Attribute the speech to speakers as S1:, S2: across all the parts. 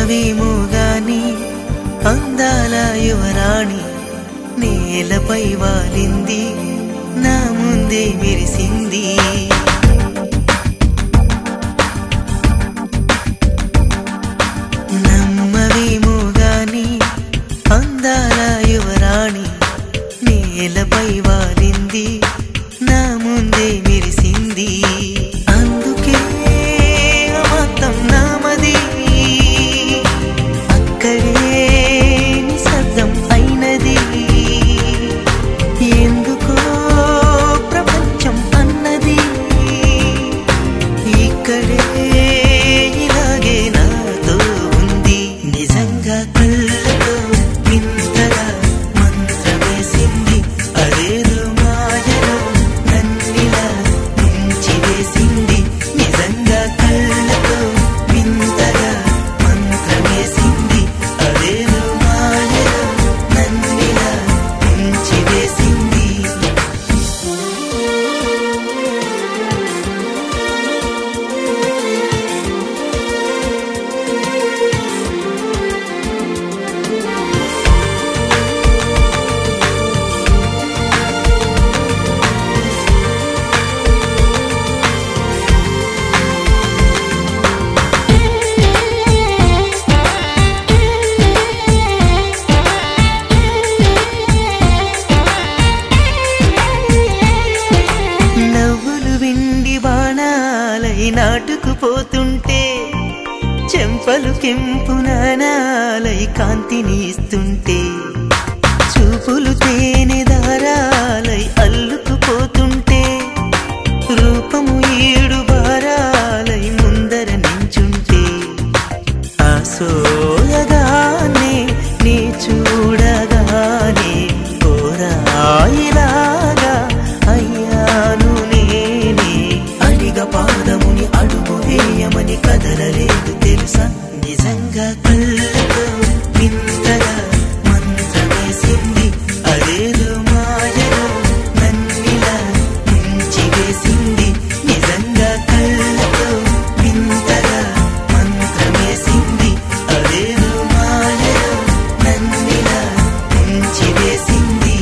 S1: నమ్మవేమో గాని అందాల యువరాణి నేలపై వాలింది నా ముందే మెరిసింది నమ్మవేమో గాని అందాల యువరాణి నేలపై వాలింది నా ముందే మెరిసింది అందుకే అమాంతం నామది అక్కడే నిశ్శబ్దం అయినది ఎందుకో ప్రపంచం అన్నది ఇక్కడే ఇలాగే నాతో ఉంది నిజంగా కళ్ళతో వింతగా మంత్రమేసింది అదేదో మాయలో నన్నిలా ముంచివేసింది నిజంగా కళ్ళతో వింతగా మంత్రమేసింది అదేదో మాయలో నన్నిలా ముంచివేసింది నవ్వులు విండి బాణాలై నాటుకుపోతుంటే చెంపలు కెంపు నాణాలై కాంతిని ఇస్తుంటే చూపులు తేనె దారాలై అల్లుకుపోతుంటే రూపము ఏడు బారాలై ముందర నించుంటే ఆ సోయగానే నీ చూడగానే కోరాయిలాగా అయ్యాను నేనే అడిగ పాదముని అడుగు వేయమని కదలలేదు తెలుసా నిజంగా కళ్ళతో వింతగా మంత్రమేసింది అదేదో మాయలో నన్నిలా ముంచివేసింది నిజంగా కళ్ళతో వింతగా మంత్రమేసింది అదేదో మాయలో నన్నిలా ముంచివేసింది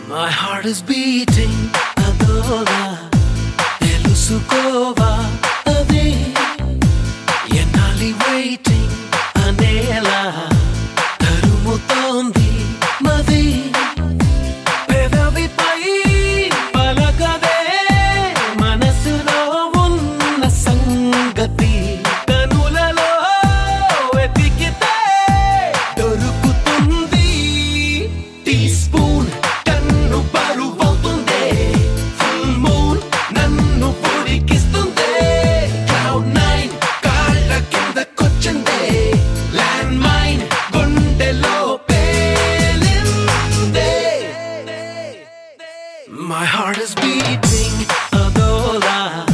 S2: My heart is beating, adola, telusukova, adi, enali waiting, anela, tarumutondi, madi, pedavi pai, palakade, manasulo unna sangati, kanulalo, etikite, dorukutundi, teaspoon. My heart is beating, adola,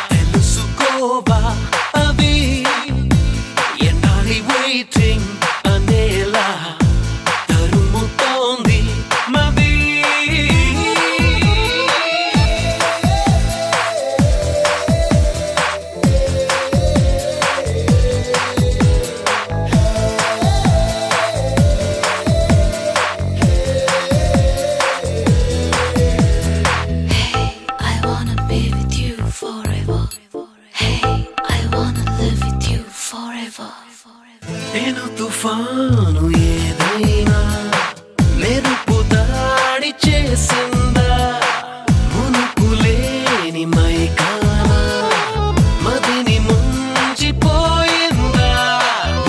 S2: telusukova, adi, enali waiting, anela, tarumutondi, madi. నేను తుఫాను ఏదైనా మెరుపు దాడి చేసిందా మునుకులేని మైకానా మదిని ముంచిపోయిందా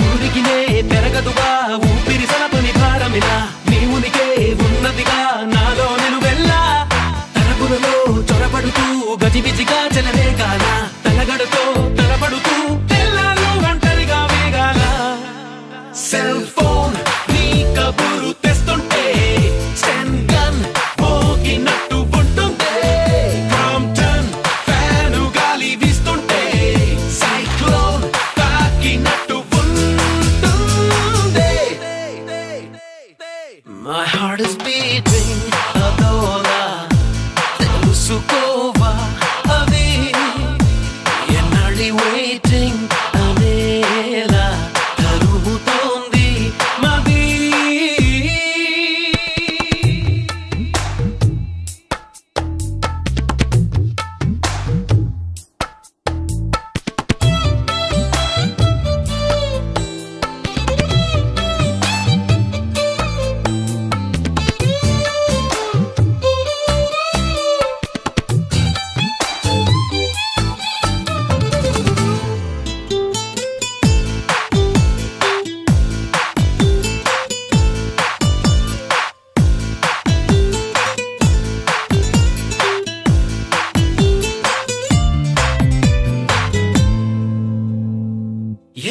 S2: ఊరికినే పెరగదుగా ఊపిరి సలపని భారమిలా నీ ఉనికే ఉన్నదిగా నాలో నిలువెల్లా తరపులలో చొరబడుతూ గజిబిజిగా చెలరేగాల తలగడుతో తలబడుతూ తెల్లారు ఒంటరిగా వేగాల సెల్ ఫోన్ నీ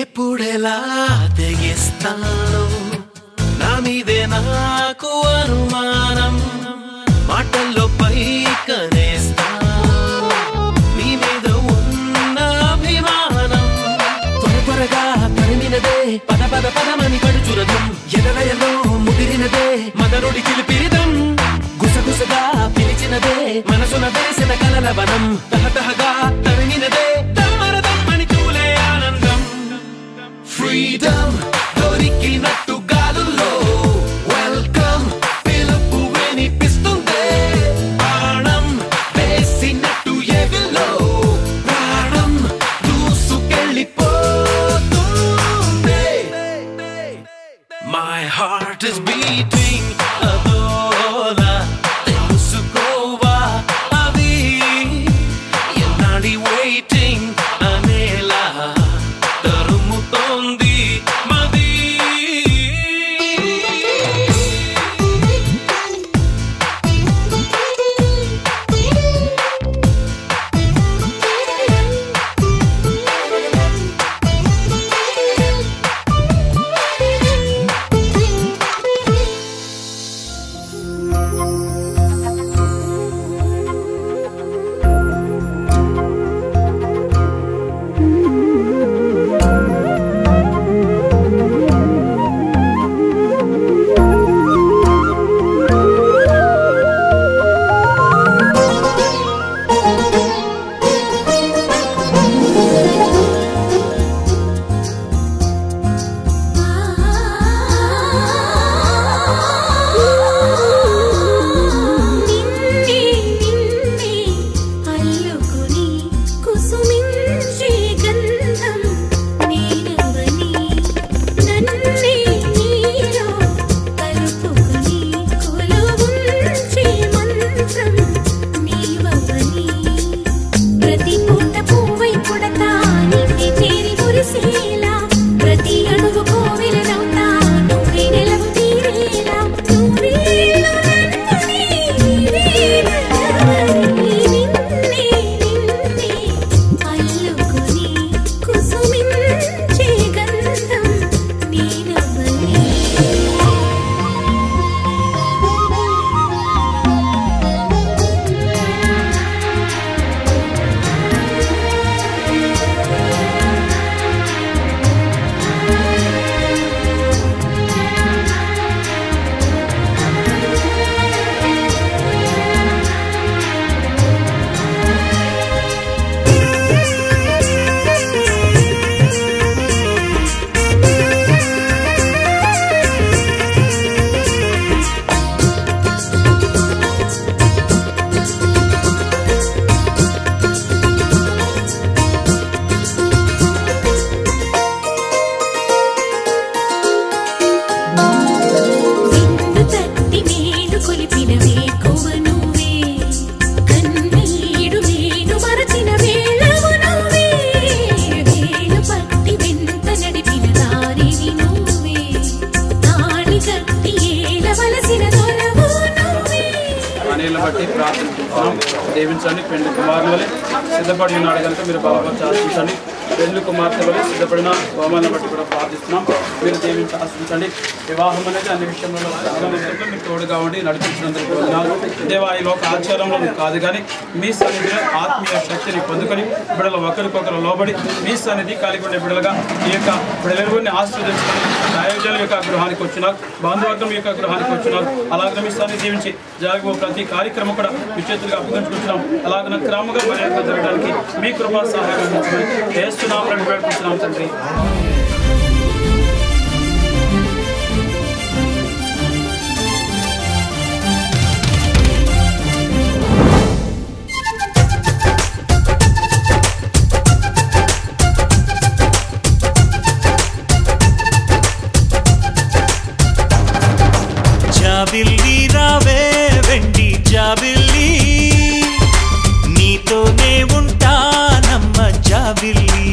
S2: ఎప్పుడెలా తెగిస్తాను నా మీదే నాకు అనుమానం మాటల్లో పైకనేస్తాను నీ మీద ఉన్న అభిమానం త్వరగా తరిమినదే పద పద పదమని పడుచురదం ఎదలయలో ముదిరినదే మదనుడి చిలిపిరిదం గుసగుసగా పిలిచినదే మనసున వేసిన కలల వనం తహతహగా తరిమినదే దమ్మరదమ్మని తూలే ఆనందం ఫ్రీడమ్ దొరికినట్టు గాలుల్లో వెల్కమ్ పిలుపు వినిపిస్తుందే ప్రాణం వేసినట్టు ఎవిలో ప్రాణం దూసుకెళ్ళిపోతుందే My heart is beating అదోలా తెలుసుకోవా అది ఎన్నాడి waiting అనేలా తరుముతోంది మది
S3: దీవించండి. పెండ్లి కుమారుని వలె సిద్ధపడి ఉన్నాడు కనుక మీరు బలపరిచి ఆశించండి. పెండ్లి కుమార్తె వలె సిద్ధపడిన హోమాన్ని బట్టి కూడా ప్రార్థిస్తున్నాం. మీరు దీవించి ఆశించండి. వివాహం అనేది అన్ని విషయంలో మీకు తోడుగా ఉండి నడిపించినందుకు వందనాలు. దేవా, ఈ లోక ఆచారంలో కాదు కానీ మీ సన్నిధిలో ఆత్మీయ శక్తిని పొందుకొని బిడ్డలు ఒకరికొకరు లోబడి మీ సన్నిధి కలిగి ఉండే బిడ్డలుగా ఈ యొక్క బిడ్డలని ఆశీర్వదించుకొని ఆయోజన యొక్క గృహానికి వచ్చినారు, బంధువర్గం యొక్క గృహానికి వచ్చినారు. అలాగే మీ సన్నిధి దీవించి జరగబో ప్రతి కార్యక్రమం కూడా మీ చేతులుగా అప్పగించుకుంటున్నాం. అలాగే క్రమంగా మర్యాద జరగడానికి మీ కృపా సహాయం చేస్తున్నాం వేడుకుంటున్నాం తండ్రి.
S1: జాబిల్లి రావే వెండి జాబిల్లి, నీతోనే ఉంటానమ్మ జాబిల్లి.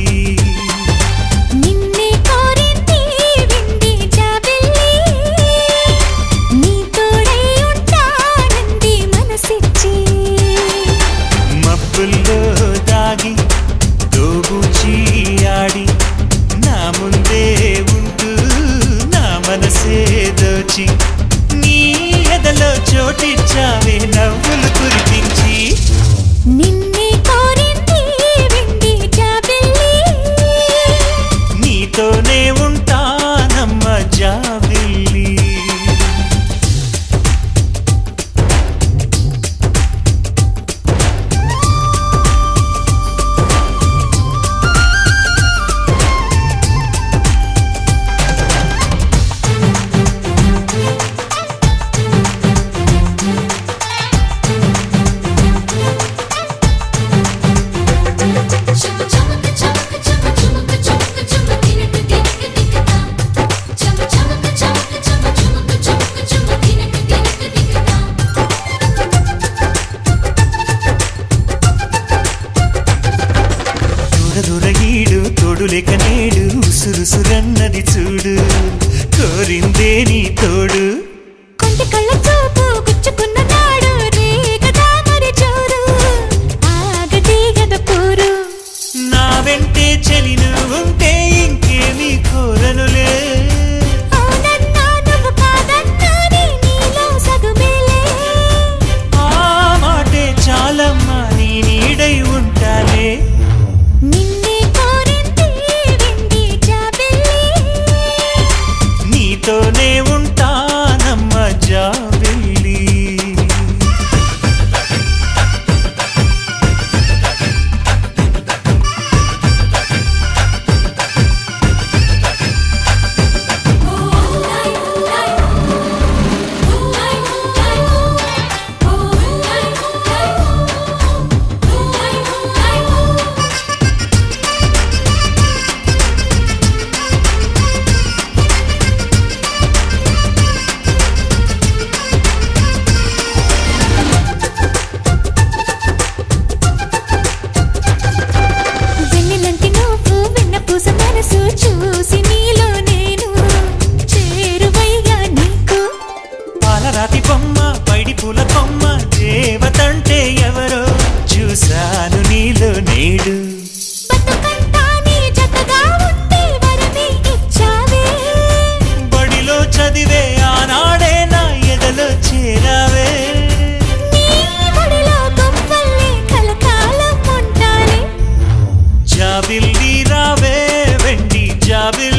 S1: నీతోనే ఉంటానమ్మ జాబిల్లి దొరదొరగీడు తోడులేక నేడు ఉసురుసురన్నది చూడు కోరిందే నీ తోడు
S4: కొంటి కళ్ళ చూపు గుచ్చుకున్న నాడు రేగదా మరి చూడు ఆగది గద పూరు
S1: నా వెంటే చెలిను ఉంటే ఇంకేమీ కోరనులే
S4: అవునన్నా నువ్వు కాదన్నా నీలో సగుమేలే
S1: ఆ మాటే చాలమ్మా నీ నీడై ఉంటాలే
S4: నిన్నే కోరింది వెండి జాబిల్లి
S1: నీతోనే ఉంటానమ్మ జాబిల్లి
S4: వెన్నెలంటి నువ్వు వెన్నపూస మనసు చూసి నీలో నేను చేరువయ్యా నీకు
S1: పాలరాతి బొమ్మ పైడి పూల కొమ్మ దేవతంటే ఎవరో చూశాను నీలో నేడు
S4: బతుకంతా నీ జతగా ఉండి వరమే ఇచ్చావే
S1: బడిలో చదివే ఆనాడే నా ఎదలో చేరావే
S4: నీ ఒడిలో గొప్పల్లే కలకాలం ఉంటానే
S1: జాబిల్లి రావే వెండి జాబిల్లి